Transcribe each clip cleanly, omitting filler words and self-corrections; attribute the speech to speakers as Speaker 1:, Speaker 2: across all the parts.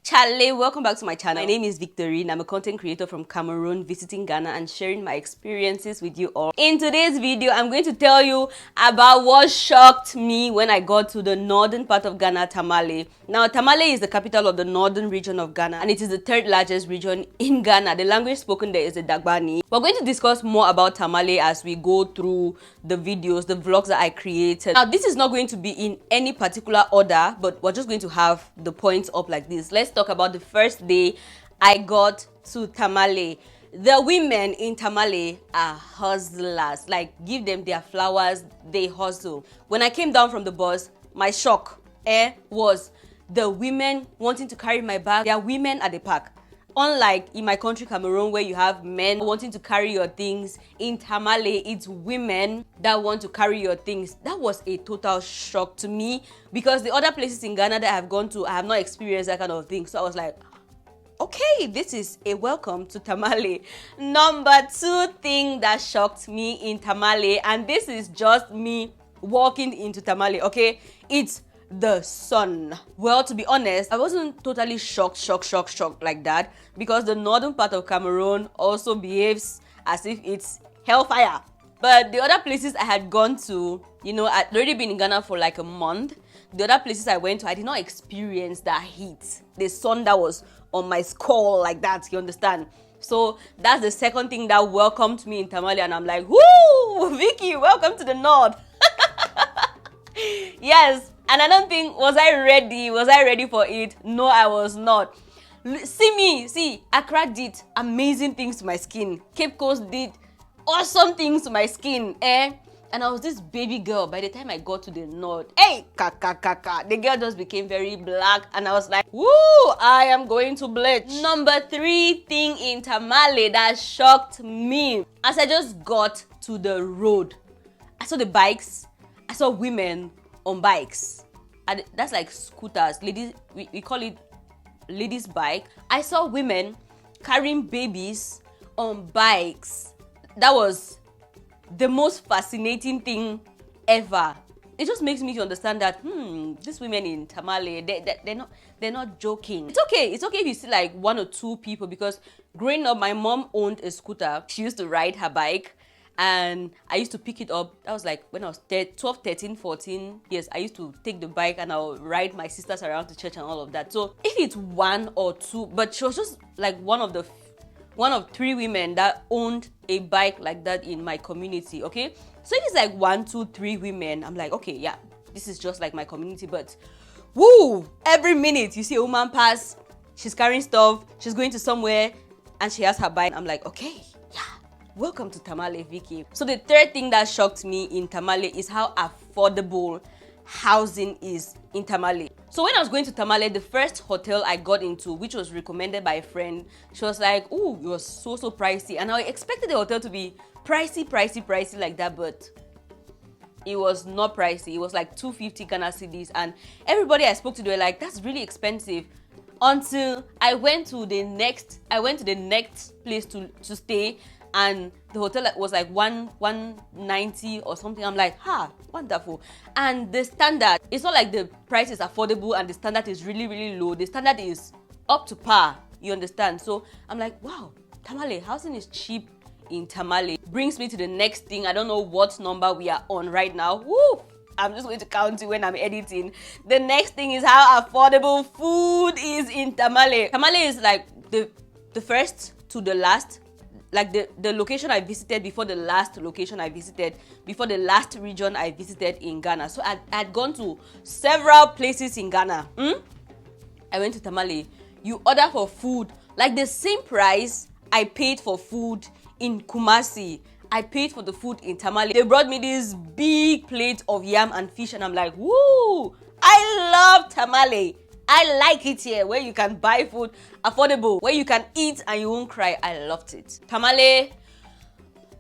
Speaker 1: Chale, welcome back to my channel. My name is Victorine. I'm a content creator from Cameroon, visiting Ghana and sharing my experiences with you all. In today's video, I'm going to tell you about what shocked me when I got to the northern part of Ghana, Tamale. Now, Tamale is the capital of the northern region of Ghana, and it is the third largest region in Ghana. The language spoken there is the Dagbani. We're going to discuss more about Tamale as we go through the videos, the vlogs that I created. Now, this is not going to be in any particular order, but we're just going to have the points up like this. Let's talk about the first day I got to Tamale. The women in Tamale are hustlers. Like, give them their flowers, they hustle. When I came down from the bus, my shock was the women wanting to carry my bag. There are women at the park. Unlike in my country, Cameroon, where you have men wanting to carry your things, in Tamale, it's women that want to carry your things. That was a total shock to me because the other places in Ghana that I've gone to, I have not experienced that kind of thing. So I was like, okay, this is a welcome to Tamale. Number two thing that shocked me in Tamale, and this is just me walking into Tamale, okay? It's the sun. Well, to be honest, I wasn't totally shocked like that because the northern part of Cameroon also behaves as if it's hellfire. But the other places I had gone to, you know, I'd already been in Ghana for like a month. The other places I went to, I did not experience that heat. The sun that was on my skull like that, you understand? So that's the second thing that welcomed me in Tamale, and I'm like, woo, Vicky, welcome to the north. Yes. And I don't think, was I ready for it? No, I was not. See, Accra did amazing things to my skin. Cape Coast did awesome things to my skin, And I was this baby girl. By the time I got to the north, the girl just became very black, and I was like, woo, I am going to bleach. Number three thing in Tamale that shocked me. As I just got to the road, I saw the bikes, I saw women on bikes, and that's like scooters, ladies, we call it ladies bike. I saw women carrying babies on bikes. That was the most fascinating thing ever. It just makes me to understand that these women in Tamale, they're not joking. It's okay if you see like one or two people, because growing up my mom owned a scooter. She used to ride her bike, and I used to pick it up. That was like when I was 12, 13, 14 years. I used to take the bike and I'll ride my sisters around to church and all of that. So if it's one or two, but she was just like one of three women that owned a bike like that in my community, okay? So if it's like 1, 2, 3 women, I'm like, okay, yeah, this is just like my community. But woo, every minute you see a woman pass, she's carrying stuff, she's going to somewhere, and she has her bike. I'm like, okay, yeah. Welcome to Tamale, Vicky. So the third thing that shocked me in Tamale is how affordable housing is in Tamale. So when I was going to Tamale, the first hotel I got into, which was recommended by a friend, she was like, oh, it was so pricey. And I expected the hotel to be pricey like that, but it was not pricey. It was like 250 Ghana cedis, and everybody I spoke to, they were like, that's really expensive. Until I went to the next place to stay, and the hotel was like 190 or something. I'm like, wonderful. And the standard, it's not like the price is affordable and the standard is really low. The standard is up to par, you understand? So I'm like, wow, Tamale, housing is cheap in Tamale. Brings me to the next thing. I don't know what number we are on right now. Woo! I'm just going to count it when I'm editing. The next thing is how affordable food is in Tamale. Tamale is like the first to the last, like the location I visited before the last location I visited, before the last region I visited in Ghana. So I'd gone to several places in Ghana. I went to Tamale. You order for food, like the same price I paid for food in Kumasi, I paid for the food in Tamale. They brought me this big plate of yam and fish, and I'm like, woo! I love Tamale. I like it here, where you can buy food affordable, where you can eat and you won't cry. I loved it. Tamale,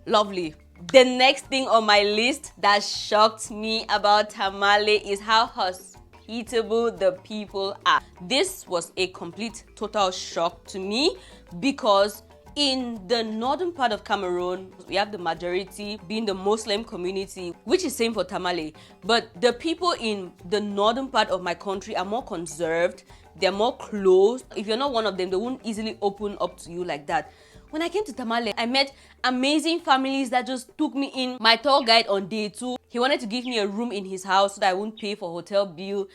Speaker 1: lovely. The next thing on my list that shocked me about Tamale is how hospitable the people are. This was a complete, total shock to me because in the northern part of Cameroon, we have the majority being the Muslim community, which is same for Tamale. But the people in the northern part of my country are more conserved. they're more closed. If you're not one of them, they won't easily open up to you like that. When I came to Tamale, I met amazing families that just took me in. My tour guide on day 2, he wanted to give me a room in his house so that I wouldn't pay for hotel bill.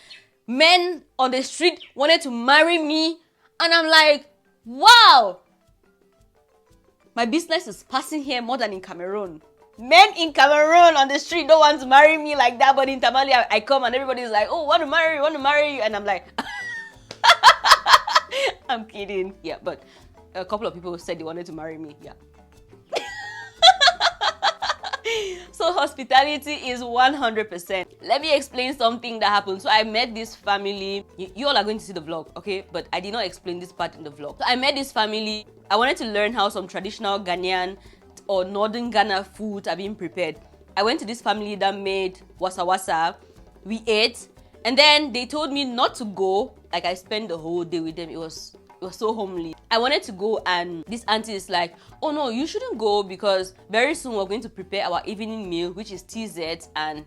Speaker 1: Men on the street wanted to marry me, and I'm like, wow, my business is passing here more than in Cameroon. Men in Cameroon on the street don't want to marry me like that, but in Tamale, I come and everybody's like, oh, want to marry you, and I'm like, I'm kidding. Yeah, but a couple of people said they wanted to marry me. Yeah. So hospitality is 100%. Let me explain something that happened. So I met this family. You all are going to see the vlog, okay? But I did not explain this part in the vlog. So I met this family. I wanted to learn how some traditional Ghanaian or northern Ghana foods are being prepared. I went to this family that made wasa wasa. We ate, and then they told me not to go. Like, I spent the whole day with them. It was so homely. I wanted to go, and this auntie is like, oh no, you shouldn't go because very soon we're going to prepare our evening meal, which is TZ and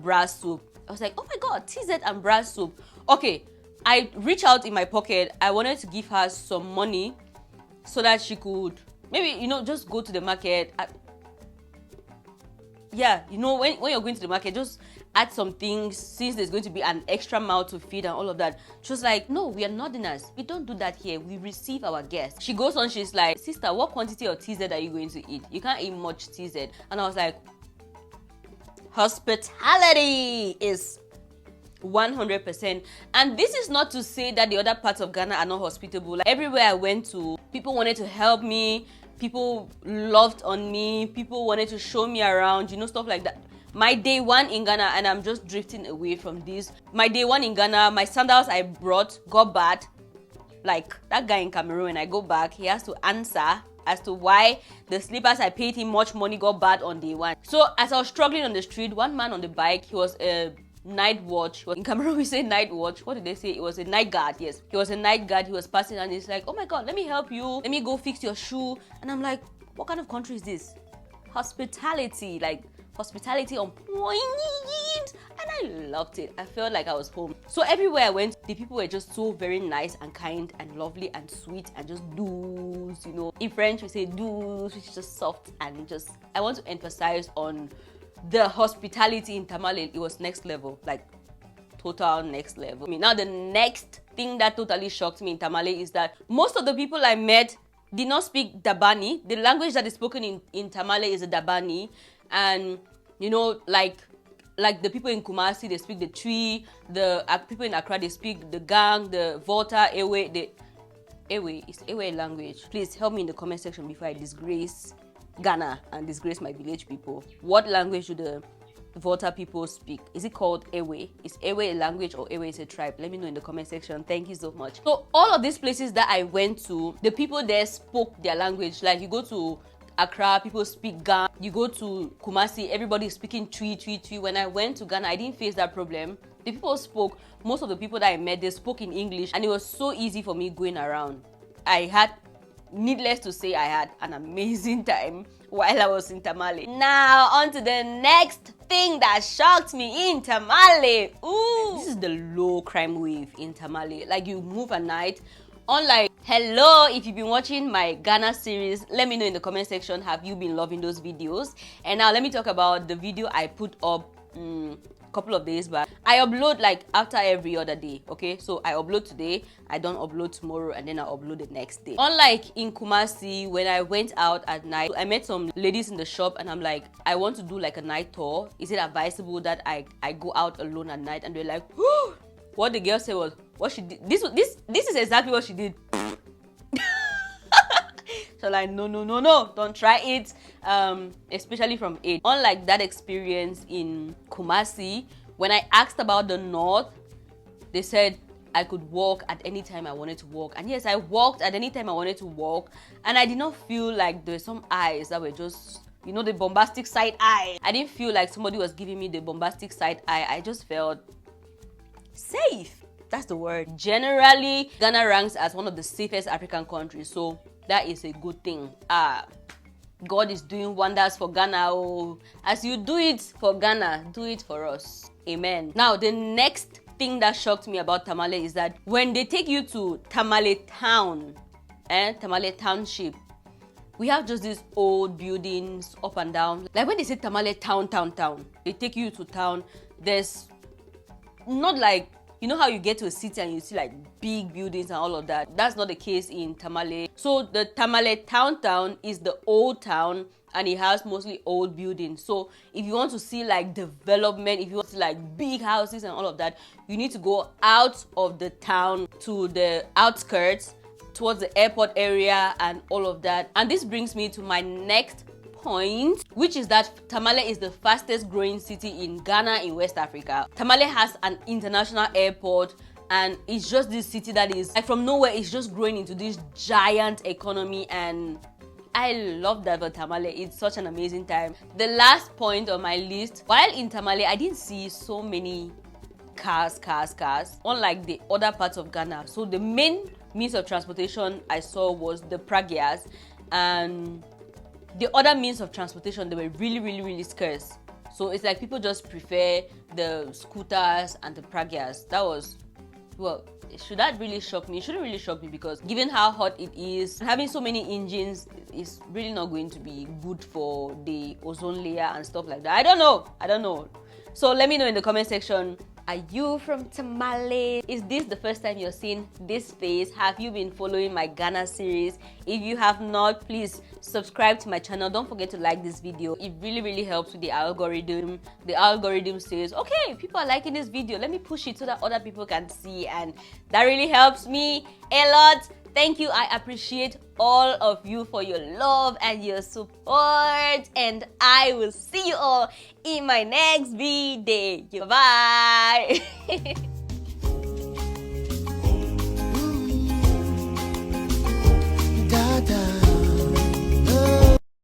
Speaker 1: brass soup. I was like, oh my god, TZ and brass soup. Okay, I reached out in my pocket. I wanted to give her some money so that she could maybe, just go to the market. Yeah, when you're going to the market, just add some things since there's going to be an extra mouth to feed and all of that. She was like, no, we are northerners. We don't do that here. We receive our guests. She goes on, she's like, sister, what quantity of TZ are you going to eat? You can't eat much TZ. And I was like, hospitality is 100%. And this is not to say that the other parts of Ghana are not hospitable. Like, everywhere I went to, people wanted to help me. People loved on me. People wanted to show me around, stuff like that. My day 1 in Ghana, and I'm just drifting away from this. My day 1 in Ghana, my sandals I brought got bad. Like, that guy in Cameroon, when I go back, he has to answer as to why the slippers I paid him much money got bad on day 1. So as I was struggling on the street, one man on the bike, he was a night watch. In Cameroon we say night watch. What did they say? It was a night guard. Yes, he was a night guard. He was passing and he's like, oh my god, let me help you, let me go fix your shoe. And I'm like, what kind of country is this? Hospitality, like hospitality on point. And I loved it. I felt like I was home. So everywhere I went, the people were just so very nice and kind and lovely and sweet and just douce, In French we say douce, which is just soft and just, I want to emphasize on the hospitality in Tamale. It was next level, like total next level. Now the next thing that totally shocked me in Tamale is that most of the people I met did not speak Dabani. The language that is spoken in Tamale is a Dabani, and like the people in Kumasi, they speak the Twi. The people in Accra, they speak the Gang, the Volta, Ewe. The Ewe is Ewe language. Please help me in the comment section before I disgrace Ghana and disgrace my village people. What language do the Volta people speak? Is it called Ewe? Is Ewe a language or Ewe is a tribe? Let me know in the comment section. Thank you so much. So all of these places that I went to, the people there spoke their language. Like, you go to Accra, people speak Gang. You go to Kumasi, everybody is speaking Twi. When I went to Ghana, I didn't face that problem. The people spoke, most of the people that I met, they spoke in English, and it was so easy for me going around. Needless to say, I had an amazing time while I was in Tamale. Now, on to the next thing that shocked me in Tamale. Ooh, this is the low crime wave in Tamale. Like, you move at night. Unlike, hello, if you've been watching my Ghana series, let me know in the comment section, have you been loving those videos? And now let me talk about the video I put up couple of days back. I upload like after every other day, okay? So I upload today, I don't upload tomorrow, and then I upload the next day. Unlike in Kumasi, when I went out at night, I met some ladies in the shop and I'm like, I want to do like a night tour. Is it advisable that I go out alone at night? And they're like, whoo! What the girl said was, what she did, this is exactly what she did. So like, no, don't try it, especially from 8. Unlike that experience in Kumasi, when I asked about the north, they said I could walk at any time I wanted to walk. And yes, I walked at any time I wanted to walk, and I did not feel like there were some eyes that were just, the bombastic side eye. I didn't feel like somebody was giving me the bombastic side eye. I just felt safe. That's the word. Generally, Ghana ranks as one of the safest African countries, so that is a good thing. God is doing wonders for Ghana. Oh, as you do it for Ghana, do it for us. Amen. Now, the next thing that shocked me about Tamale is that when they take you to Tamale town, Tamale township, we have just these old buildings up and down. Like when they say Tamale town, they take you to town. There's not like, you know how you get to a city and you see like big buildings and all of that. That's not the case in Tamale. So the Tamale town is the old town, and it has mostly old buildings. So if you want to see like development, if you want to see like big houses and all of that, you need to go out of the town to the outskirts towards the airport area and all of that. And this brings me to my next point, which is that Tamale is the fastest growing city in Ghana in West Africa. Tamale has an international airport, and it's just this city that is like from nowhere, it's just growing into this giant economy, and I love that about Tamale. It's such an amazing time. The last point on my list, while in Tamale, I didn't see so many cars, unlike the other parts of Ghana. So the main means of transportation I saw was the pragyas, and the other means of transportation, they were really scarce. So it's like people just prefer the scooters and the pragyas. That was, well, should that really shock me? It shouldn't really shock me, because given how hot it is, having so many engines is really not going to be good for the ozone layer and stuff like that. I don't know. So let me know in the comment section, are you from Tamale? Is this the first time you're seeing this face? Have you been following my Ghana series? If you have not, please subscribe to my channel. Don't forget to like this video. It really helps with the algorithm. The algorithm says, okay, people are liking this video, let me push it so that other people can see, and that really helps me a lot. Thank you. I appreciate all of you for your love and your support, and I will see you all in my next video. Bye.